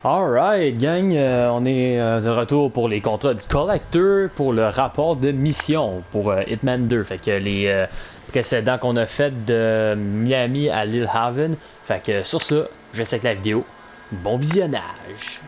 Alright, gang, on est de retour pour les contrats du Kollector pour le rapport de mission pour Hitman 2. Fait que les précédents qu'on a fait de Miami à Lillehaven. Fait que sur ça, je laisse avec la vidéo. Bon visionnage!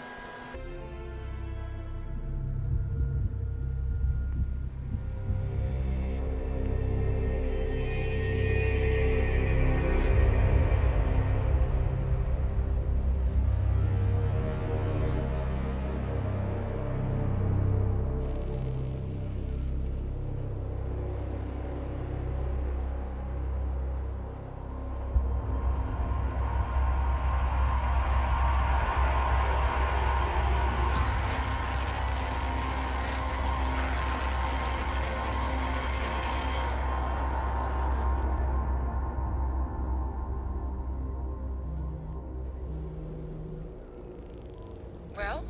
Well,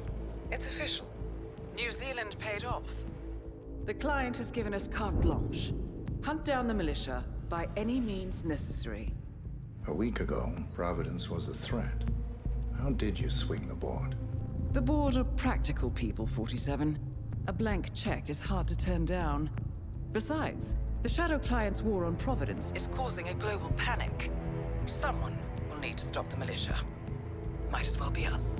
it's official. New Zealand paid off. The client has given us carte blanche. Hunt down the militia by any means necessary. A week ago, Providence was a threat. How did you swing the board? The board are practical people, 47. A blank check is hard to turn down. Besides, the Shadow Client's war on Providence is causing a global panic. Someone will need to stop the militia. Might as well be us.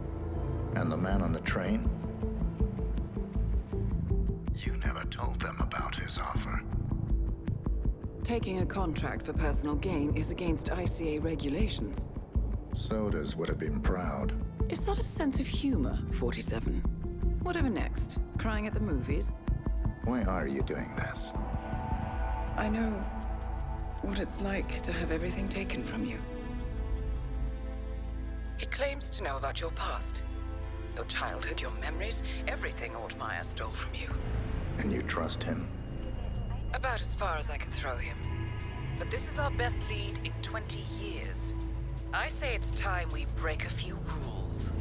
And the man on the train? You never told them about his offer. Taking a contract for personal gain is against ICA regulations. Sodas would have been proud. Is that a sense of humor, 47? Whatever next? Crying at the movies? Why are you doing this? I know what it's like to have everything taken from you. He claims to know about your past. Your childhood, your memories, everything Ortmeyer stole from you. And you trust him? About as far as I can throw him. But this is our best lead in 20 years. I say it's time we break a few rules.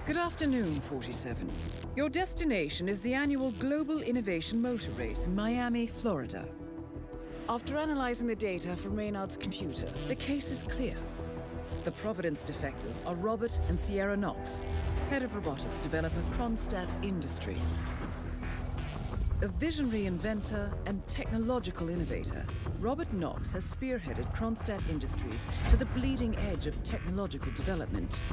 Good afternoon, 47. Your destination is the annual Global Innovation Motor Race in Miami, Florida. After analyzing the data from Reynard's computer, the case is clear. The Providence defectors are Robert and Sierra Knox, head of robotics developer Contrats Industries. A visionary inventor and technological innovator, Robert Knox has spearheaded Contrats Industries to the bleeding edge of technological development.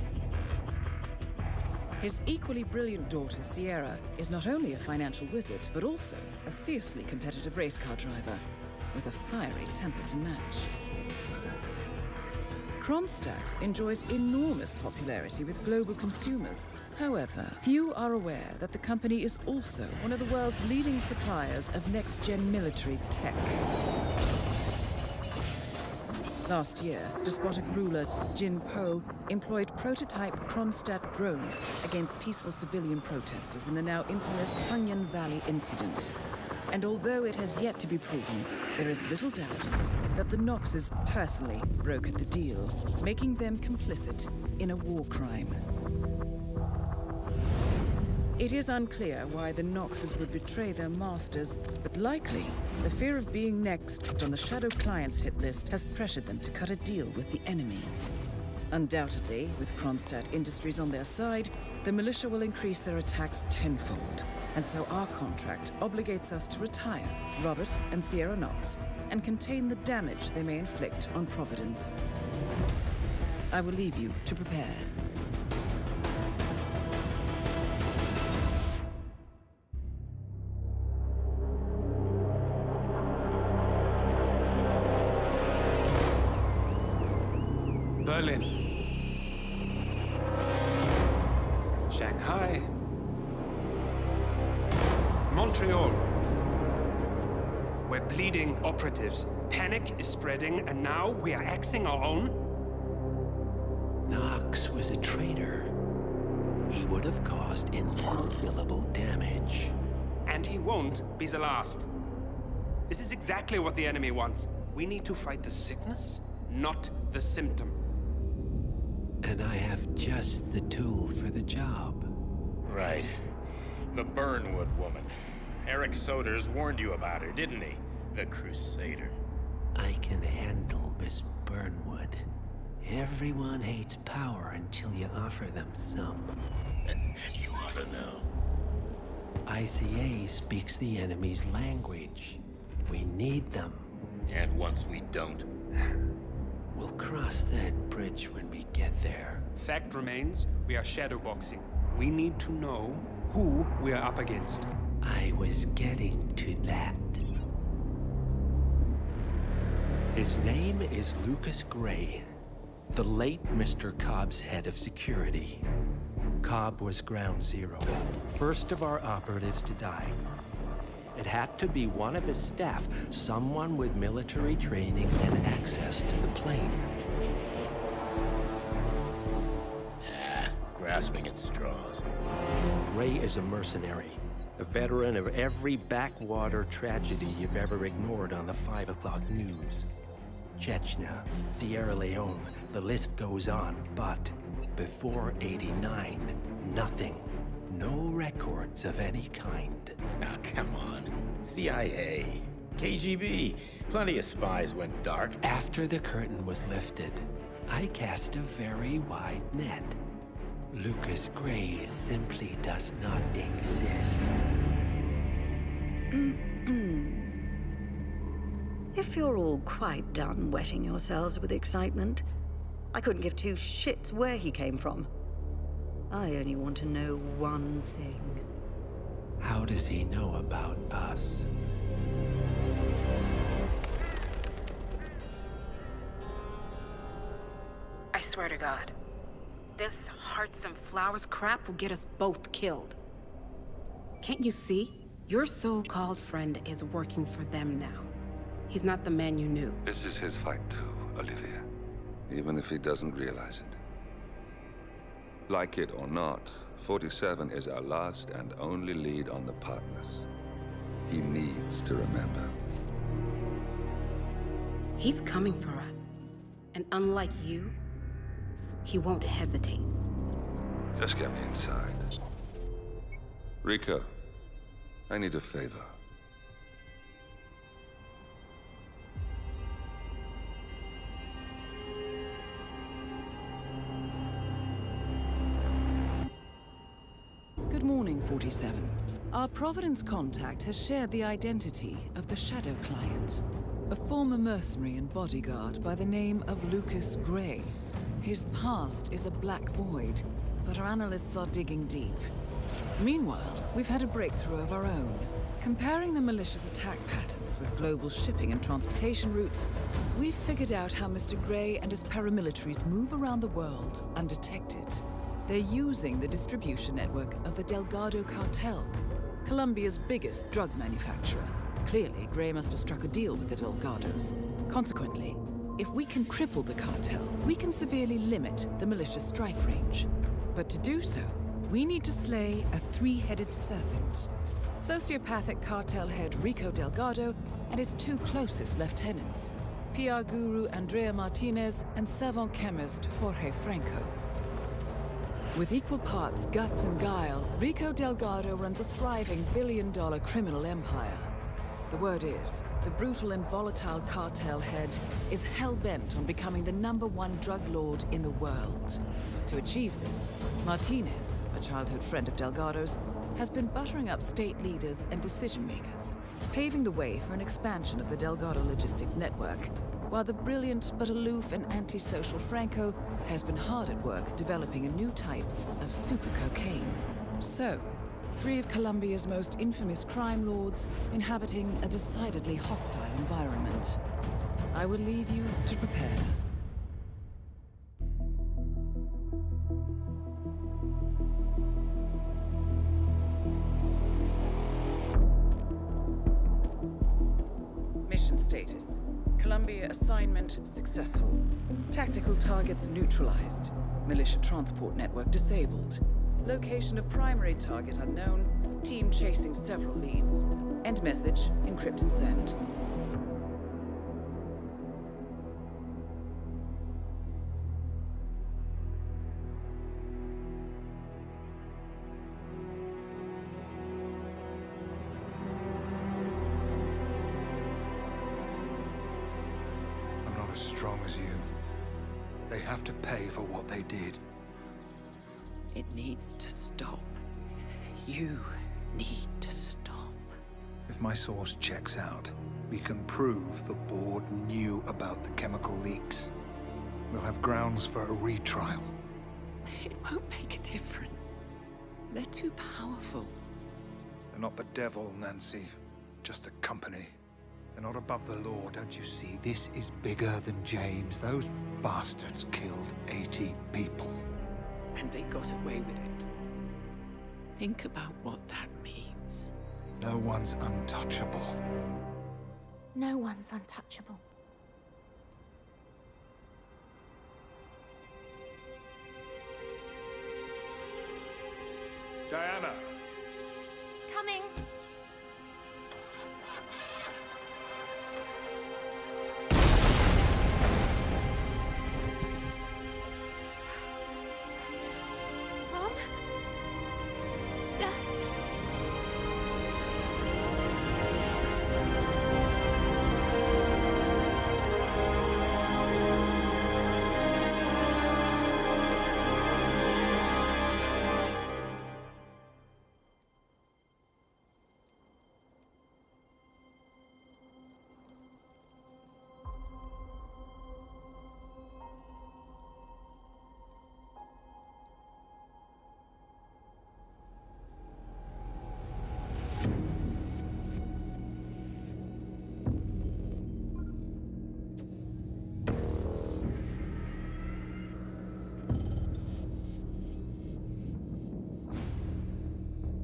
His equally brilliant daughter, Sierra, is not only a financial wizard, but also a fiercely competitive race car driver, with a fiery temper to match. Kronstadt enjoys enormous popularity with global consumers. However, few are aware that the company is also one of the world's leading suppliers of next-gen military tech. Last year, despotic ruler Jin Po employed prototype Kronstadt drones against peaceful civilian protesters in the now infamous Tungan Valley incident. And although it has yet to be proven, there is little doubt that the Knoxes personally brokered the deal, making them complicit in a war crime. It is unclear why the Knoxes would betray their masters, but likely the fear of being next on the Shadow Client's hit list has pressured them to cut a deal with the enemy. Undoubtedly, with Contrats Industries on their side, the militia will increase their attacks tenfold, and so our contract obligates us to retire Robert and Sierra Knox and contain the damage they may inflict on Providence. I will leave you to prepare. Berlin. Shanghai. Montreal. We're bleeding operatives. Panic is spreading, and now we are axing our own? Knox was a traitor. He would have caused incalculable damage. And he won't be the last. This is exactly what the enemy wants. We need to fight the sickness, not the symptom. And I have just the tool for the job. Right. The Burnwood woman. Eric Soders warned you about her, didn't he? The Crusader. I can handle Miss Burnwood. Everyone hates power until you offer them some. You ought to know. ICA speaks the enemy's language. We need them. And once we don't, We'll cross that bridge when we get there. Fact remains, we are shadowboxing. We need to know who we are up against. I was getting to that. His name is Lucas Gray, the late Mr. Cobb's head of security. Cobb was ground zero, first of our operatives to die. It had to be one of his staff, someone with military training and access to the plane. grasping at straws. Gray is a mercenary, a veteran of every backwater tragedy you've ever ignored on the 5 o'clock news. Chechnya, Sierra Leone, the list goes on, but before '89, nothing. No records of any kind. Ah, come on. CIA, KGB, plenty of spies went dark. After the curtain was lifted, I cast a very wide net. Lucas Gray simply does not exist. If you're all quite done wetting yourselves with excitement, I couldn't give two shits where he came from. I only want to know one thing. How does he know about us? I swear to God, this hearts and flowers crap will get us both killed. Can't you see? Your so-called friend is working for them now. He's not the man you knew. This is his fight too, Olivia. Even if he doesn't realize it. Like it or not, 47 is our last and only lead on the partners. He needs to remember. He's coming for us. And unlike you, he won't hesitate. Just get me inside. Rico, I need a favor. Good morning, 47. Our Providence contact has shared the identity of the Shadow Client, a former mercenary and bodyguard by the name of Lucas Gray. His past is a black void, but our analysts are digging deep. Meanwhile, we've had a breakthrough of our own. Comparing the malicious attack patterns with global shipping and transportation routes, we've figured out how Mr. Gray and his paramilitaries move around the world undetected. They're using the distribution network of the Delgado cartel, Colombia's biggest drug manufacturer. Clearly, Gray must have struck a deal with the Delgados. Consequently, if we can cripple the cartel, we can severely limit the militia's strike range. But to do so, we need to slay a three-headed serpent. Sociopathic cartel head Rico Delgado and his two closest lieutenants, PR guru Andrea Martinez and savant chemist Jorge Franco. With equal parts guts and guile, Rico Delgado runs a thriving billion-dollar criminal empire. The word is, the brutal and volatile cartel head is hell-bent on becoming the #1 drug lord in the world. To achieve this, Martinez, a childhood friend of Delgado's, has been buttering up state leaders and decision-makers, paving the way for an expansion of the Delgado logistics network, while the brilliant but aloof and antisocial Franco has been hard at work developing a new type of super cocaine. So, 3 of Colombia's most infamous crime lords inhabiting a decidedly hostile environment. I will leave you to prepare. Mission status. Columbia assignment successful. Tactical targets neutralized. Militia transport network disabled. Location of primary target unknown. Team chasing several leads. End message. Encrypt and send. as strong as you. They have to pay for what they did. It needs to stop. You need to stop. If my source checks out, we can prove the board knew about the chemical leaks. We'll have grounds for a retrial. It won't make a difference. They're too powerful. They're not the devil, Nancy. Just a company. They're not above the law, don't you see? This is bigger than James. Those bastards killed 80 people. And they got away with it. Think about what that means. No one's untouchable. No one's untouchable. Diana! Coming! Mom? Dad?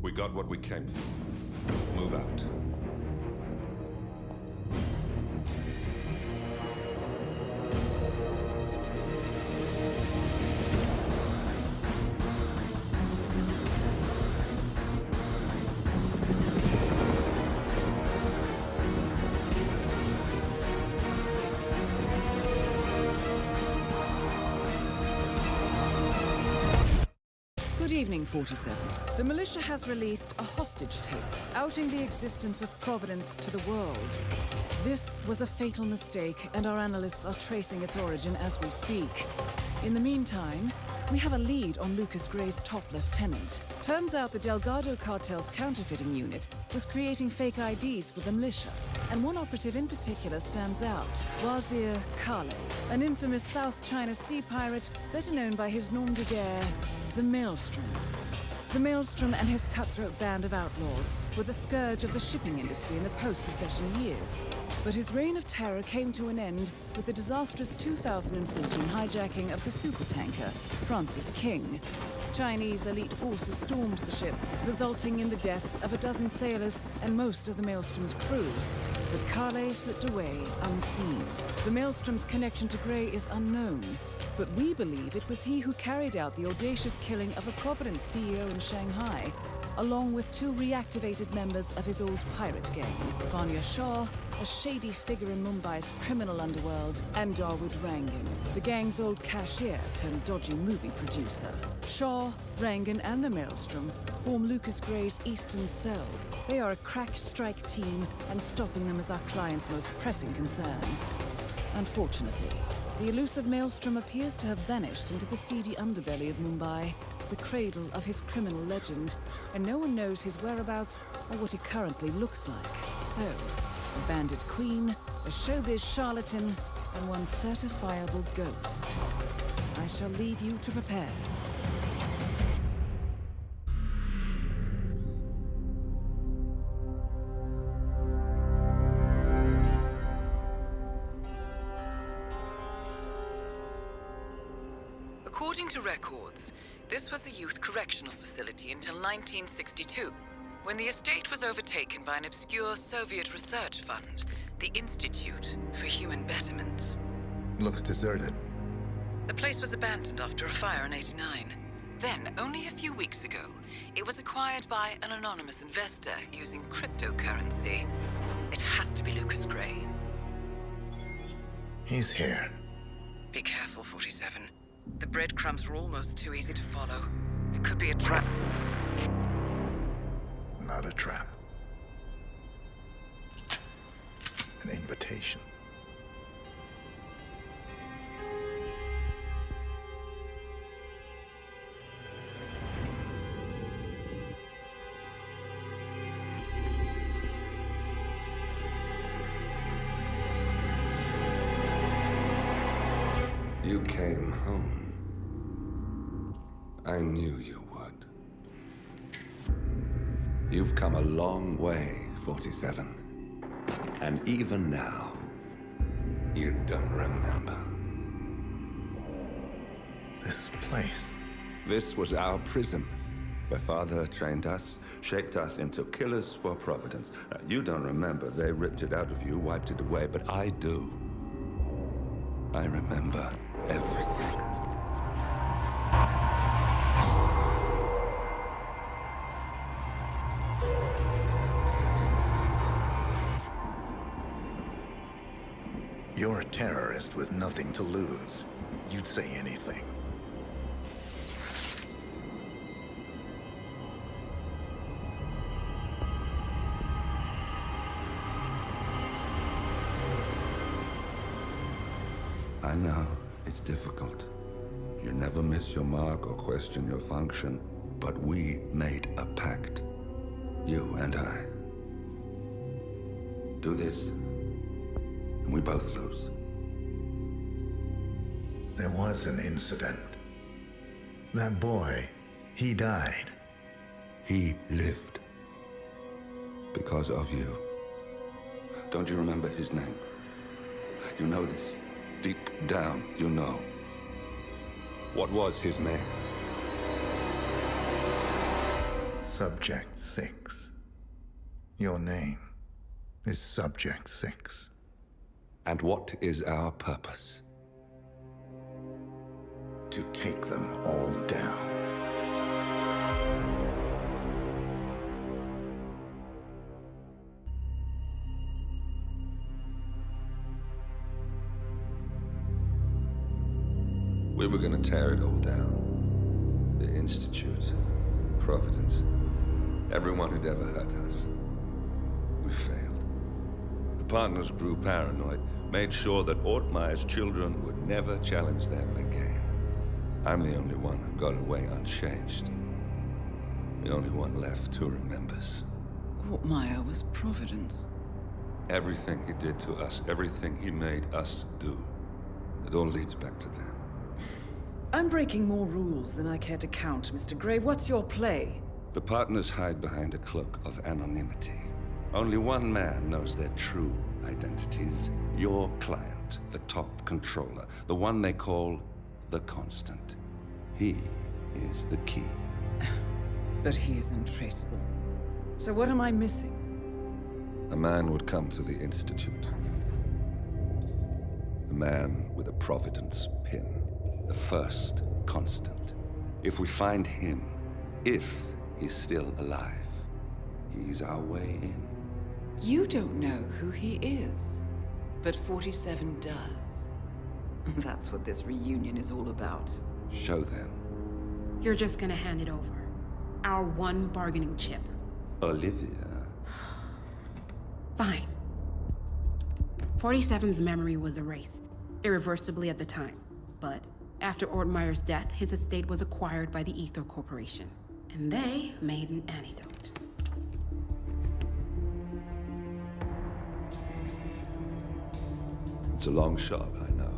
We got what we came for. Move out. Good evening, 47. The militia has released a hostage tape, outing the existence of Providence to the world. This was a fatal mistake, and our analysts are tracing its origin as we speak. In the meantime, we have a lead on Lucas Gray's top lieutenant. Turns out the Delgado cartel's counterfeiting unit was creating fake IDs for the militia, and one operative in particular stands out, Wazir Kale, an infamous South China Sea pirate better known by his nom de guerre, the Maelstrom. The Maelstrom and his cutthroat band of outlaws were the scourge of the shipping industry in the post-recession years. But his reign of terror came to an end with the disastrous 2014 hijacking of the supertanker, Francis King. Chinese elite forces stormed the ship, resulting in the deaths of a dozen sailors and most of the Maelstrom's crew. But Kale slipped away unseen. The Maelstrom's connection to Gray is unknown, but we believe it was he who carried out the audacious killing of a Providence CEO in Shanghai, along with two reactivated members of his old pirate gang, Vanya Shah, a shady figure in Mumbai's criminal underworld, and Dawood Rangan, the gang's old cashier turned dodgy movie producer. Shah, Rangan, and the Maelstrom form Lucas Gray's Eastern Cell. They are a crack strike team, and stopping them is our client's most pressing concern. Unfortunately, the elusive Maelstrom appears to have vanished into the seedy underbelly of Mumbai, the cradle of his criminal legend, and no one knows his whereabouts or what he currently looks like. So, a bandit queen, a showbiz charlatan, and one certifiable ghost. I shall leave you to prepare. According to records, this was a youth correctional facility until 1962, when the estate was overtaken by an obscure Soviet research fund, the Institute for Human Betterment. Looks deserted. The place was abandoned after a fire in '89. Then, only a few weeks ago, it was acquired by an anonymous investor using cryptocurrency. It has to be Lucas Gray. He's here. Be careful, 47. The breadcrumbs were almost too easy to follow. It could be a trap. Not a trap. An invitation. You came home. I knew you would. You've come a long way, 47. And even now, you don't remember. This place. This was our prison, where Father trained us, shaped us into killers for Providence. You don't remember. They ripped it out of you, wiped it away, but I do. I remember everything. You're a terrorist with nothing to lose. You'd say anything. I know, it's difficult. You never miss your mark or question your function, but we made a pact. You and I. Do this, and we both lose. There was an incident. That boy, he died. He lived. Because of you. Don't you remember his name? You know this. Deep down, you know. What was his name? Subject 6. Your name is Subject 6. And what is our purpose? To take them all down. We were gonna tear it all down. The Institute, Providence, everyone who'd ever hurt us. We failed. The partners grew paranoid, made sure that Ortmeyer's children would never challenge them again. I'm the only one who got away unchanged. The only one left who remembers. Ortmeyer was Providence. Everything he did to us, everything he made us do, it all leads back to them. I'm breaking more rules than I care to count, Mr. Gray. What's your play? The partners hide behind a cloak of anonymity. Only one man knows their true identities. Your client, the top controller, the one they call the Constant. He is the key. But he is untraceable. So what am I missing? A man would come to the Institute. A man with a Providence pin. The first Constant. If we find him, if he's still alive, he's our way in. You don't know who he is, but 47 does. That's what this reunion is all about. Show them. You're just gonna hand it over. Our one bargaining chip. Olivia. Fine. 47's memory was erased, irreversibly at the time. But after Ortmeyer's death, his estate was acquired by the Ether Corporation. And they made an antidote. It's a long shot, I know.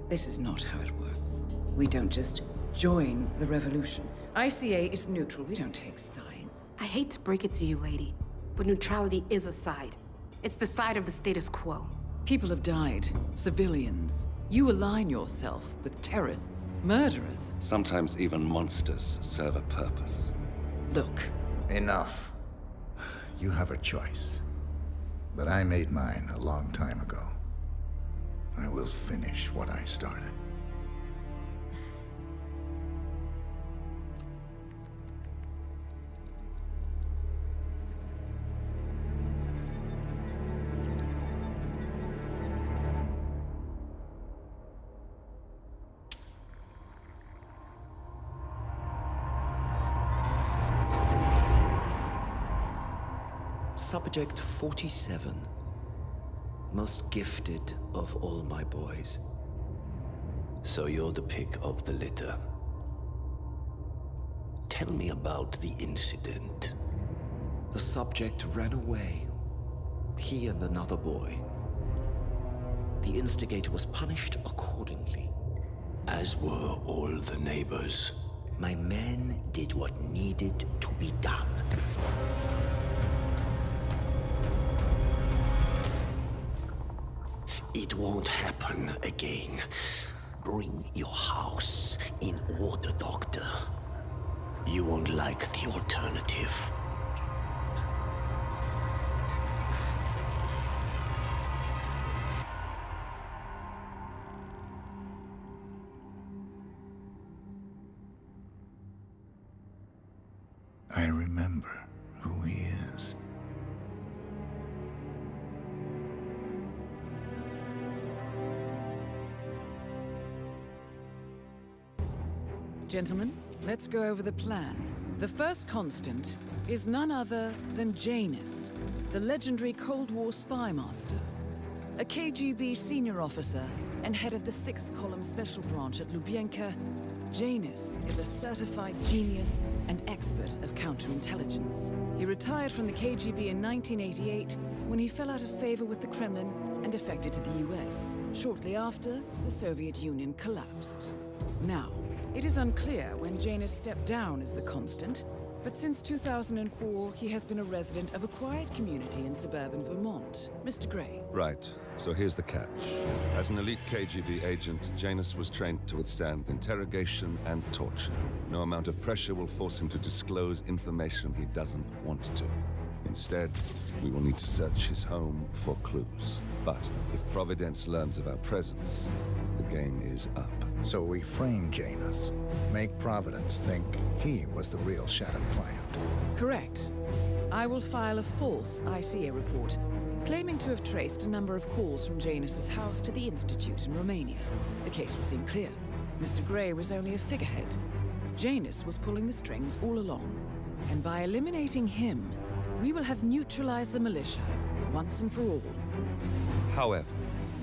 This is not how it works. We don't just join the revolution. ICA is neutral. We don't take sides. I hate to break it to you, lady, but neutrality is a side. It's the side of the status quo. People have died. Civilians. You align yourself with terrorists, murderers. Sometimes even monsters serve a purpose. Look. Enough. You have a choice. But I made mine a long time ago. I will finish what I started. Subject 47. Most gifted of all my boys. So you're the pick of the litter. Tell me about the incident. The subject ran away. He and another boy. the instigator was punished accordingly. As were all the neighbors. My men did what needed to be done. It won't happen again. Bring your house in order, Doctor. You won't like the alternative. I remember who he is. Gentlemen, let's go over the plan. The first constant is none other than Janus, the legendary Cold War spy master, a KGB senior officer and head of the 6th Column Special Branch at Lubyanka. Janus is a certified genius and expert of counterintelligence. He retired from the KGB in 1988 when he fell out of favor with the Kremlin and defected to the US. Shortly after, the Soviet Union collapsed. Now, it is unclear when Janus stepped down as the constant, but since 2004, he has been a resident of a quiet community in suburban Vermont. Mr. Gray. Right. So here's the catch. As an elite KGB agent, Janus was trained to withstand interrogation and torture. No amount of pressure will force him to disclose information he doesn't want to. Instead, we will need to search his home for clues. But if Providence learns of our presence, the game is up. So we frame Janus, make Providence think he was the real Shattered Client. Correct. I will file a false ICA report, claiming to have traced a number of calls from Janus's house to the Institute in Romania. The case will seem clear. Mr. Gray was only a figurehead. Janus was pulling the strings all along. And by eliminating him, we will have neutralized the militia, once and for all. However,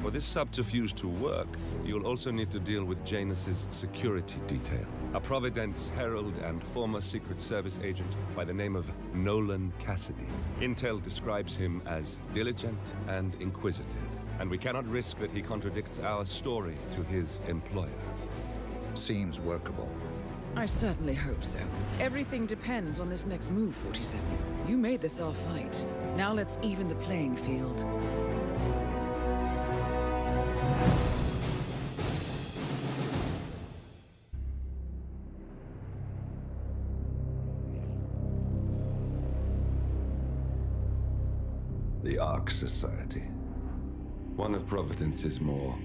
for this subterfuge to work, you'll also need to deal with Janus's security detail. A Providence herald and former Secret Service agent by the name of Nolan Cassidy. Intel describes him as diligent and inquisitive, and we cannot risk that he contradicts our story to his employer. Seems workable. I certainly hope so. Everything depends on this next move, 47. You made this our fight. Now let's even the playing field. The Ark Society. One of Providence's more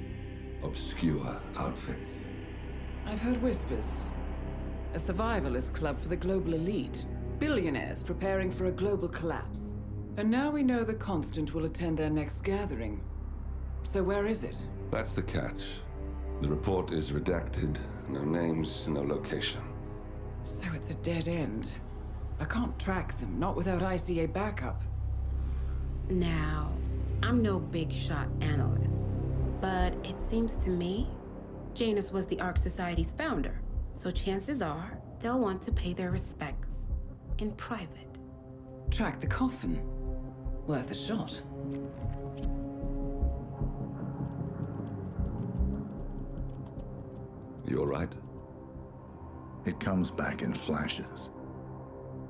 obscure outfits. I've heard whispers. A survivalist club for the global elite. Billionaires preparing for a global collapse. And now we know the Constant will attend their next gathering. So where is it? That's the catch. The report is redacted. No names, no location. So it's a dead end. I can't track them, not without ICA backup. Now, I'm no big shot analyst, but it seems to me Janus was the Ark Society's founder, so chances are they'll want to pay their respects in private. Track the coffin. Worth a shot. You all right? It comes back in flashes.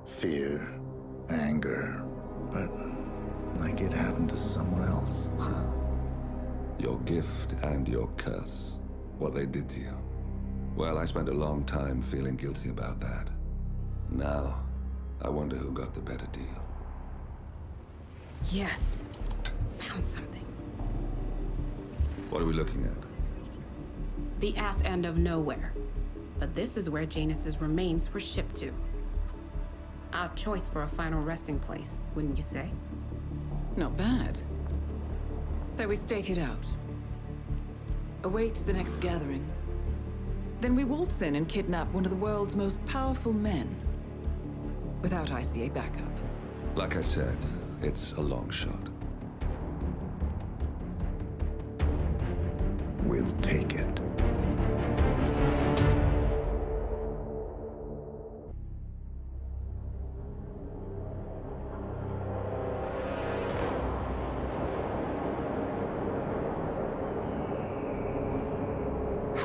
Fear, anger, but like it happened to someone else. Your gift and your curse. What they did to you. Well, I spent a long time feeling guilty about that. Now, I wonder who got the better deal. Yes. Found something. What are we looking at? The ass end of nowhere. But this is where Janus's remains were shipped to. Our choice for a final resting place, wouldn't you say? Not bad. So we stake it out. Await the next gathering. Then we waltz in and kidnap one of the world's most powerful men. Without ICA backup. Like I said, it's a long shot. We'll take it.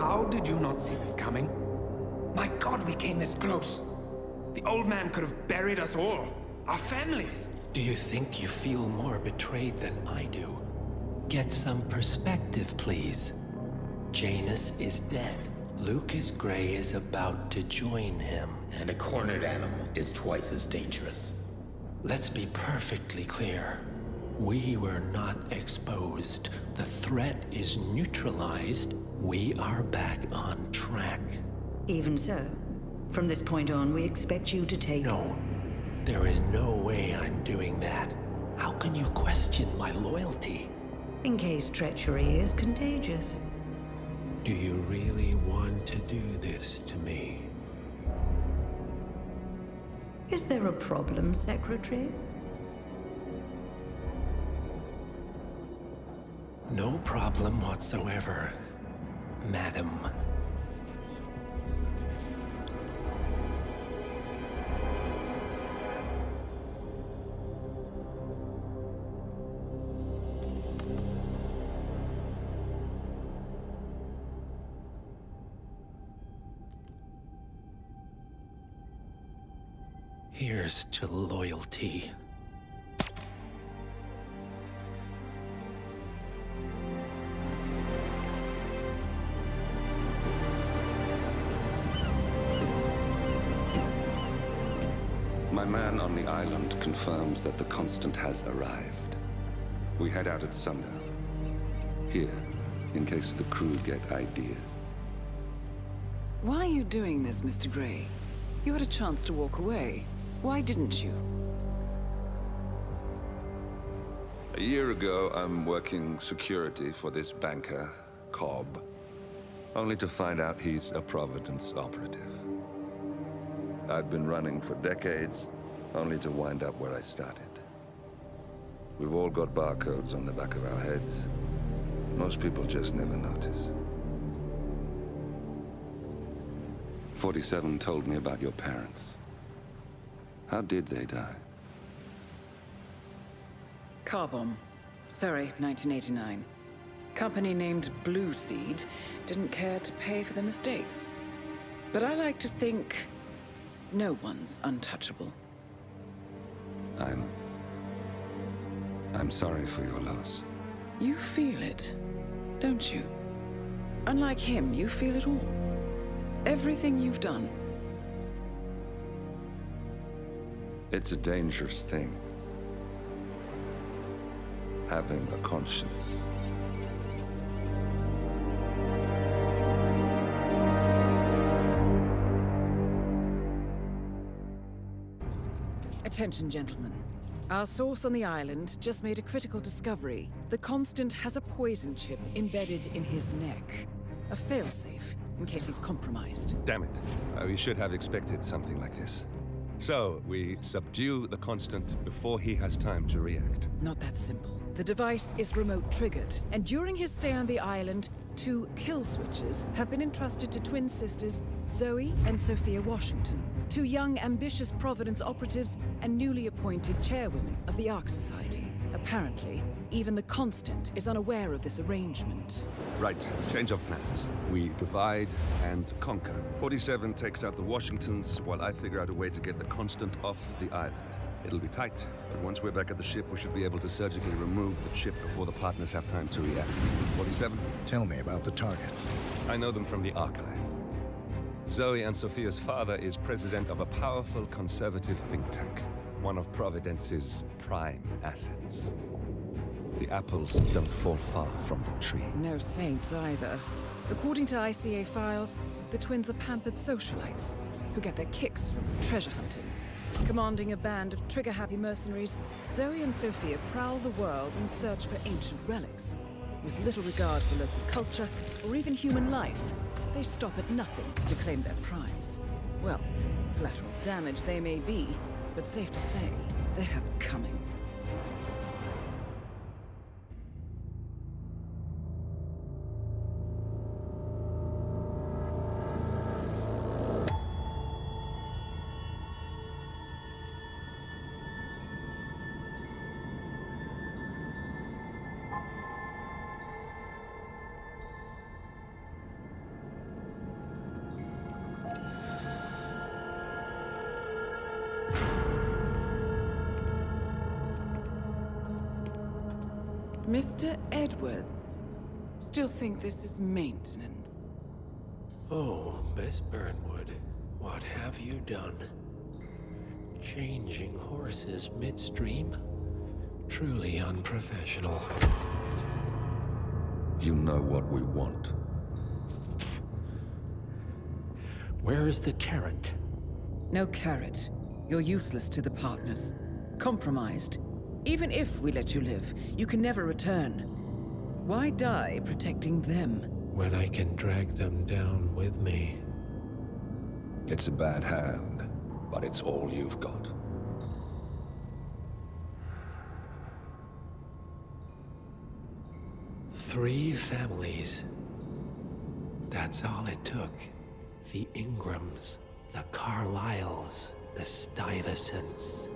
How did you not see this coming? My God, we came this close. The old man could have buried us all. Our families. Do you think you feel more betrayed than I do? Get some perspective, please. Janus is dead. Lucas Gray is about to join him. And a cornered animal is twice as dangerous. Let's be perfectly clear. We were not exposed. The threat is neutralized. We are back on track. Even so, from this point on, we expect you to take... No. There is no way I'm doing that. How can you question my loyalty? In case treachery is contagious. Do you really want to do this to me? Is there a problem, Secretary? No problem whatsoever, Madam. Here's to loyalty. My man on the island confirms that the Constant has arrived. We head out at sundown. Here, in case the crew get ideas. Why are you doing this, Mr. Gray? You had a chance to walk away. Why didn't you? A year ago, I'm working security for this banker, Cobb, only to find out he's a Providence operative. I'd been running for decades, only to wind up where I started. We've all got barcodes on the back of our heads. Most people just never notice. 47 told me about your parents. How did they die? Car bomb. Surrey, 1989. Company named Blue Seed didn't care to pay for their mistakes. But I like to think no one's untouchable. I'm sorry for your loss. You feel it, don't you? Unlike him, you feel it all. Everything you've done. It's a dangerous thing. Having a conscience. Attention, gentlemen. Our source on the island just made a critical discovery. The Constant has a poison chip embedded in his neck. A failsafe, in case he's compromised. Damn it. We should have expected something like this. So, we subdue the Constant before he has time to react. Not that simple. The device is remote triggered, and during his stay on the island, 2 kill switches have been entrusted to twin sisters Zoe and Sophia Washington, 2 young, ambitious Providence operatives and newly appointed chairwomen of the Ark Society. Apparently, even the Constant is unaware of this arrangement. Right, change of plans. We divide and conquer. 47 takes out the Washingtons, while I figure out a way to get the Constant off the island. It'll be tight, but once we're back at the ship, we should be able to surgically remove the chip before the partners have time to react. 47? Tell me about the targets. I know them from the archive. Zoe and Sophia's father is president of a powerful conservative think tank, one of Providence's prime assets. The apples don't fall far from the tree. No saints either. According to ICA files, the twins are pampered socialites who get their kicks from treasure hunting. Commanding a band of trigger-happy mercenaries, Zoe and Sophia prowl the world in search for ancient relics. With little regard for local culture or even human life, they stop at nothing to claim their prize. Well, collateral damage they may be, but safe to say, they have it coming. Mr. Edwards. Still think this is maintenance? Oh, Miss Burnwood, what have you done? Changing horses midstream? Truly unprofessional. You know what we want. Where is the carrot? No carrot. You're useless to the partners. Compromised. Even if we let you live, you can never return. Why die protecting them? When I can drag them down with me. It's a bad hand, but it's all you've got. Three families. That's all it took. The Ingrams, the Carlyles, the Stuyvesants.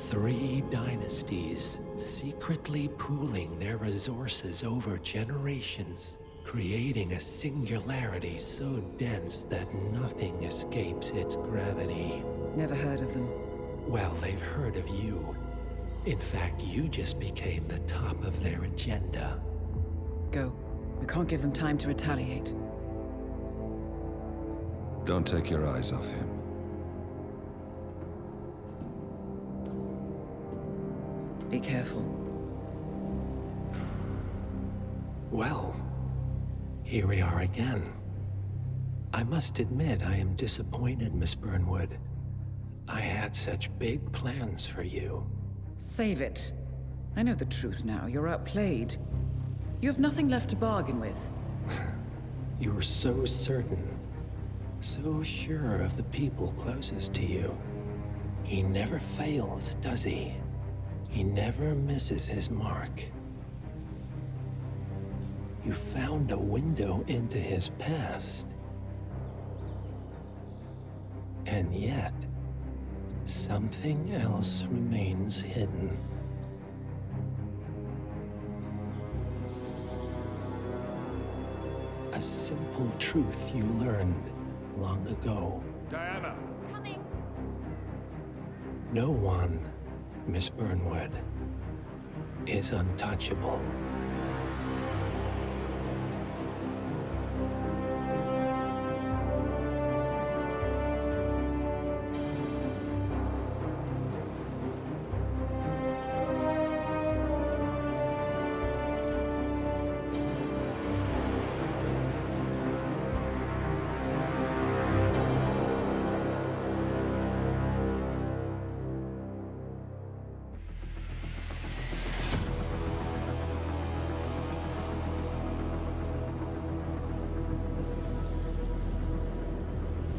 3 dynasties secretly pooling their resources over generations, creating a singularity so dense that nothing escapes its gravity. Never heard of them. Well, they've heard of you. In fact, you just became the top of their agenda. Go. We can't give them time to retaliate. Don't take your eyes off him. Be careful. Well, here we are again. I must admit I am disappointed, Miss Burnwood. I had such big plans for you. Save it. I know the truth now. You're outplayed. You have nothing left to bargain with. You were so certain, so sure of the people closest to you. He never fails, does he? He never misses his mark. You found a window into his past. And yet, something else remains hidden. A simple truth you learned long ago. Diana! Coming! No one, Miss Burnwood, is untouchable.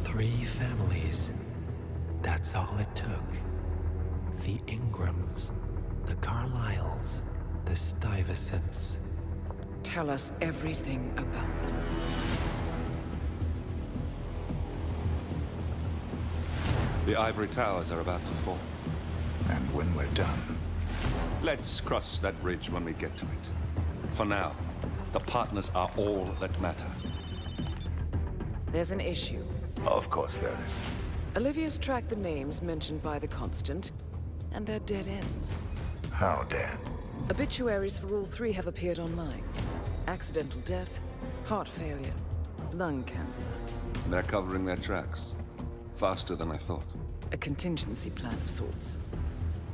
Three families. That's all it took. The Ingrams, the Carlyles, the Stuyvesants. Tell us everything about them. The ivory towers are about to fall. And when we're done, Let's cross that bridge when we get to it. For now, the partners are all that matter. There's an issue. Of course there is. Olivia's tracked the names mentioned by the Constant, and they're dead ends. how dead? Obituaries for all 3 have appeared online. Accidental death, heart failure, lung cancer. They're covering their tracks. Faster than I thought. A contingency plan of sorts.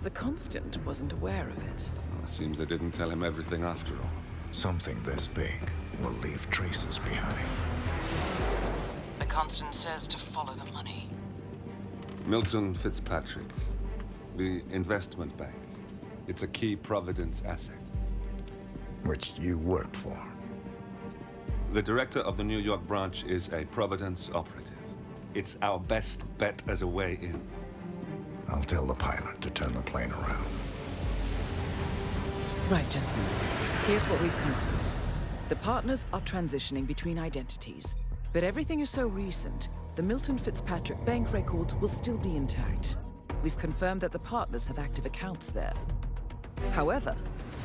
The Constant wasn't aware of it. Seems they didn't tell him everything after all. Something this big will leave traces behind. The Constant says to follow the money. Milton Fitzpatrick. The investment bank. It's a key Providence asset. Which you worked for. The director of the New York branch is a Providence operative. It's our best bet as a way in. I'll tell the pilot to turn the plane around. Right, gentlemen. Here's what we've come up with. The partners are transitioning between identities. But everything is so recent, the Milton Fitzpatrick bank records will still be intact. We've confirmed that the partners have active accounts there. However,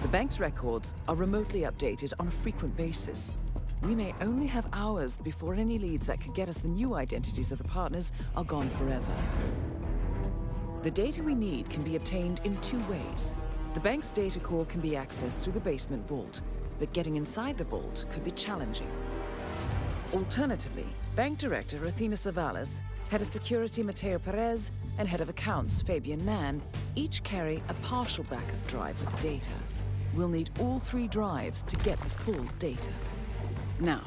the bank's records are remotely updated on a frequent basis. We may only have hours before any leads that could get us the new identities of the partners are gone forever. The data we need can be obtained in 2 ways. The bank's data core can be accessed through the basement vault, but getting inside the vault could be challenging. Alternatively, Bank Director Athena Savalas, Head of Security Mateo Perez, and Head of Accounts Fabian Mann each carry a partial backup drive with the data. We'll need all 3 drives to get the full data. Now,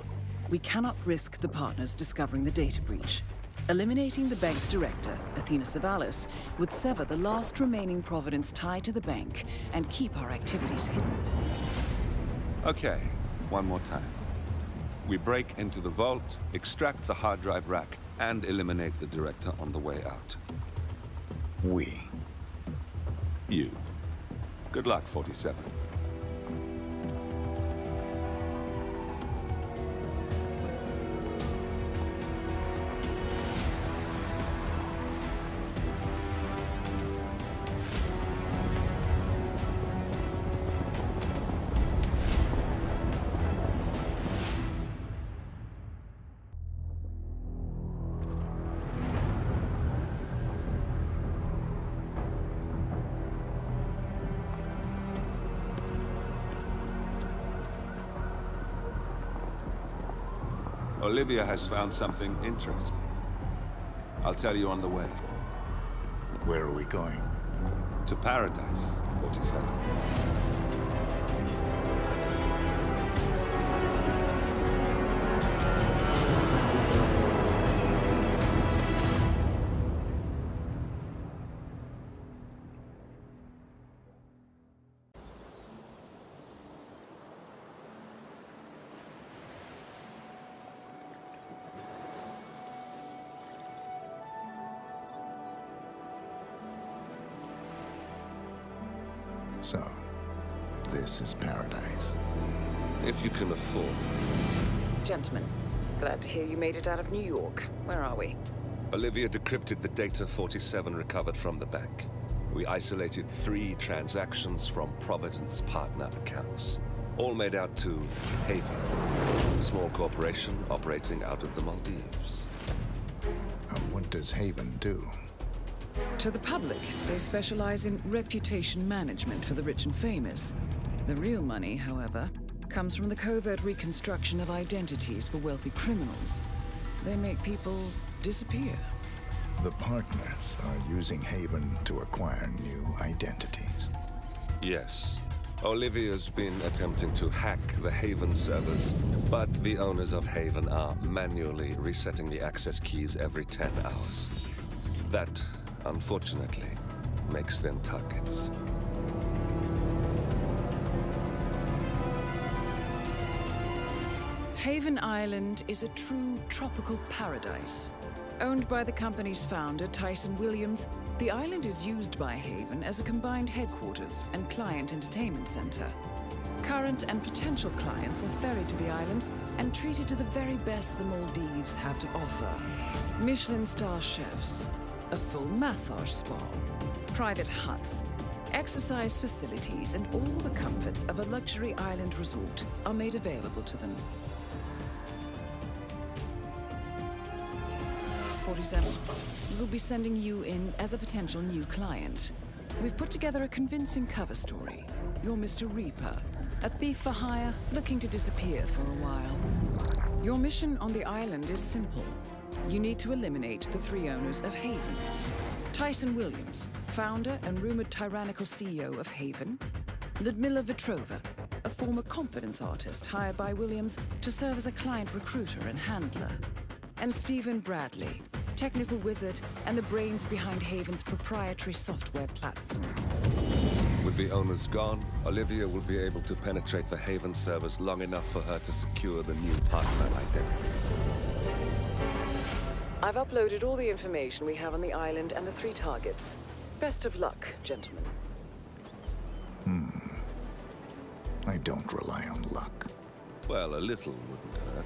we cannot risk the partners discovering the data breach. Eliminating the bank's director, Athena Savalas, would sever the last remaining providence tied to the bank and keep our activities hidden. Okay, one more time. We break into the vault, extract the hard drive rack, and eliminate the director on the way out. We. You. Good luck, 47. Olivia has found something interesting. I'll tell you on the way. Where are we going? To paradise, 47. So, this is paradise. If you can afford. Gentlemen, glad to hear you made it out of New York. Where are we? Olivia decrypted the data 47 recovered from the bank. We isolated 3 transactions from Providence partner accounts. All made out to Haven, a small corporation operating out of the Maldives. What does Haven do? To the public, they specialize in reputation management for the rich and famous. The real money, however, comes from the covert reconstruction of identities for wealthy criminals. They make people disappear. The partners are using Haven to acquire new identities. Yes. Olivia's been attempting to hack the Haven servers, but the owners of Haven are manually resetting the access keys every 10 hours. That, unfortunately, makes them targets. Haven Island is a true tropical paradise. Owned by the company's founder, Tyson Williams, the island is used by Haven as a combined headquarters and client entertainment center. Current and potential clients are ferried to the island and treated to the very best the Maldives have to offer. Michelin star chefs, a full massage spa, private huts, exercise facilities, and all the comforts of a luxury island resort are made available to them. 47. We'll be sending you in as a potential new client. We've put together a convincing cover story. You're Mr. Reaper, a thief for hire looking to disappear for a while. Your mission on the island is simple. You need to eliminate the 3 owners of Haven. Tyson Williams, founder and rumored tyrannical CEO of Haven. Ludmila Vetrova, a former confidence artist hired by Williams to serve as a client recruiter and handler. And Stephen Bradley, technical wizard and the brains behind Haven's proprietary software platform. With the owners gone, Olivia will be able to penetrate the Haven servers long enough for her to secure the new partner identities. I've uploaded all the information we have on the island and the 3 targets. Best of luck, gentlemen. I don't rely on luck. Well, a little wouldn't hurt.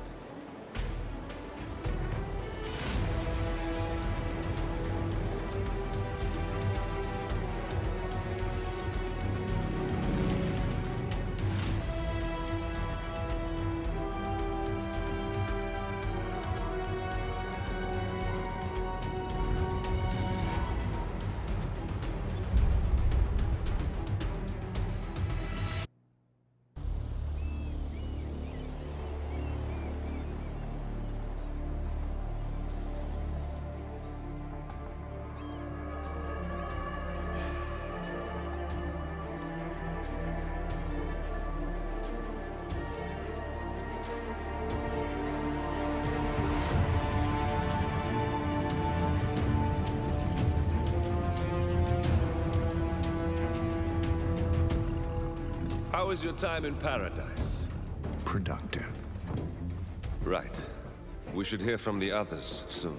How was your time in paradise? Productive. Right. We should hear from the others soon.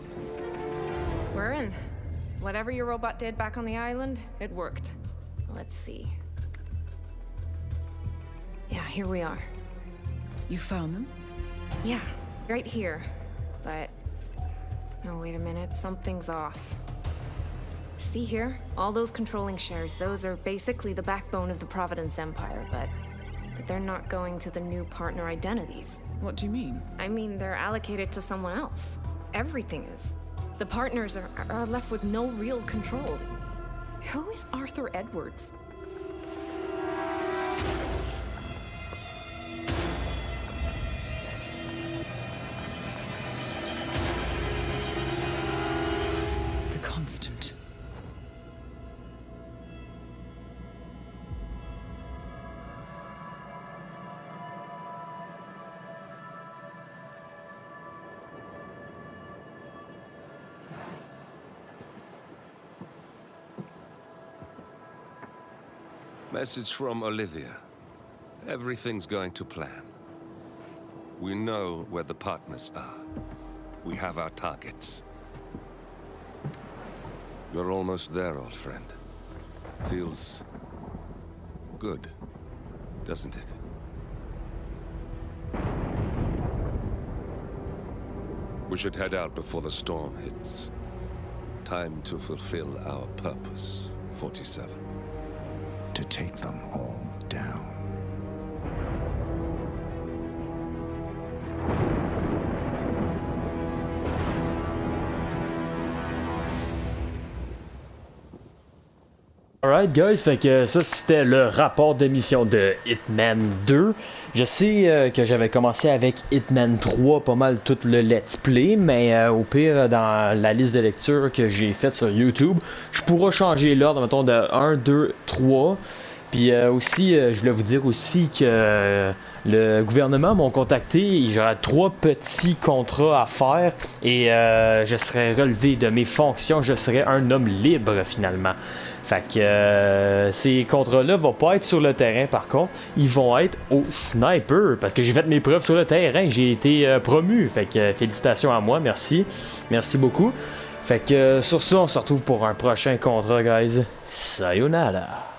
We're in. Whatever your robot did back on the island, it worked. Let's see. Yeah, here we are. You found them? Yeah, right here. But... oh, wait a minute. Something's off. See here? All those controlling shares, those are basically the backbone of the Providence Empire, but they're not going to the new partner identities. What do you mean? I mean, they're allocated to someone else. Everything is. The partners are left with no real control. Who is Arthur Edwards? The Constant. Message from Olivia. Everything's going to plan. We know where the partners are. We have our targets. You're almost there, old friend. Feels good, doesn't it? We should head out before the storm hits. Time to fulfill our purpose, 47. To take them all down. Alright guys, fait que ça c'était le rapport d'émission de Hitman 2. Je sais que j'avais commencé avec Hitman 3 pas mal tout le let's play, mais au pire dans la liste de lecture que j'ai faite sur YouTube, je pourrais changer l'ordre mettons de 1, 2, 3. Puis aussi, je voulais vous dire aussi que le gouvernement m'ont contacté, j'aurais 3 petits contrats à faire et je serais relevé de mes fonctions, je serais un homme libre finalement. Fait que ces contrats-là vont pas être sur le terrain par contre, ils vont être au sniper parce que j'ai fait mes preuves sur le terrain, j'ai été promu. Fait que félicitations à moi, merci beaucoup. Fait que sur ça, on se retrouve pour un prochain contrat, guys. Sayonara.